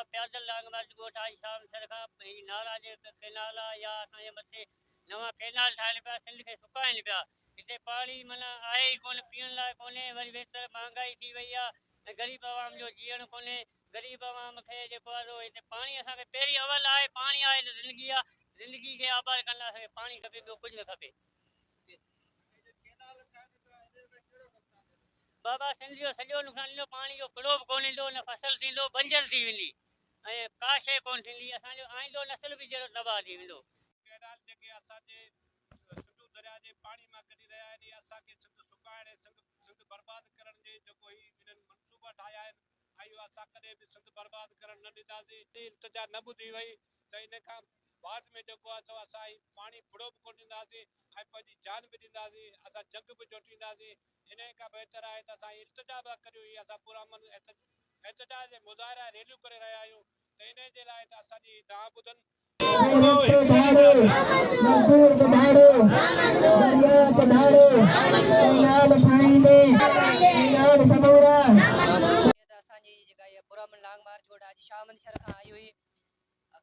पैदल लांग मार्च गोठा शाम सरखा नाला जे केनाला या असांजे मथे नवा केनाल ठाहिनि पिया सिंध खे सुकाइनि पिया हिते पाणी माना आहे ई कोन पीअण लाइ कोन्हे वरी बहितर महांगाई थी वई आहे ऐं ग़रीब आवाम जो जीअण कोन्हे ग़रीब आवाम खे जेको आहे हिते पाणी असांखे पहिरीं अवल आहे पाणी आहे त ज़िंदगी आहे ज़िंदगी खे आबाद करण लाइ असांखे पाणी खपे ॿियो कुझु न खपे बाबा सिंध जो सॼो नुक़सानु ईंदो पाणी जो किड़ो बि कोन ईंदो न फसल थींदो बंजर थी वेंदी ऐं का शइ कोन थींदी असांजो आईंदो नस्ल बि जहिड़ो तबाह थी वेंदो केनाल जेके असांजे सिंधु दरिया जे पाणी मां कढी रहिया आहिनि असांखे सिंध सुकाइण सिंध बर्बाद करण जे जेको ही इन्हनि मनसूबा ठाहिया आहिनि ऐं असां कॾहिं बि सिंध बर्बाद करण न ॾींदासीं इल्तिजा न ॿुधी वई त इन खां बाद में जेको आहे असां पाणी फुड़ो बि कोन ॾींदासीं ऐं पंहिंजी जान बि ॾींदासीं असां जंग बि जोटींदासीं इन खां बहितर आहे त असां इल्तिजा बि करियूं ही असां पूरा मन एहतजाज जे मुज़ाहिरा रैलियूं करे रहिया आहियूं त इन जे लाइ त असांजी तव्हां ॿुधनि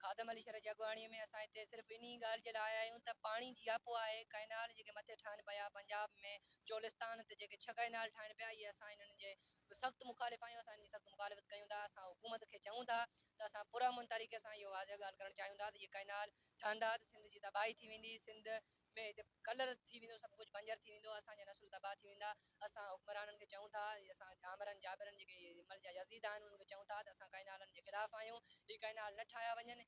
खादम अली शहर जी अॻुवाणीअ में असां हिते सिर्फ़ु इन ॻाल्हि जे लाइ आया आहियूं त पाणी जी आपो आहे कैनाल जेके मथे ठहनि पिया पंजाब में चोलिस्तान ते जेके 6 कैनाल ठाहिनि पिया इहे असां इन्हनि जे सख़्तु मुखालिफ़ आहियूं असां इनजी सख़्तु मुखालिफ़त कयूं था असां हुकूमत खे चऊं था त असां पुरअमन तरीक़े सां इहो वाज़ह ॻाल्हि करणु चाहियूं था त इहे कैनाल ठहंदा त सिंध जी तबाही थी वेंदी सिंध में हिते कलर थी वेंदो सभु कुझु बंजर थी वेंदो असांजा नसुल तबाह थी वेंदा असां हुकमराननि खे चऊं था असां आमरनि जाबिरनि जेके हिनमहिल जा यज़ीद आहिनि उन्हनि खे चऊं था त असां कैनालनि जे ख़िलाफ़ आहियूं ही कैनाल न ठाहिया वञनि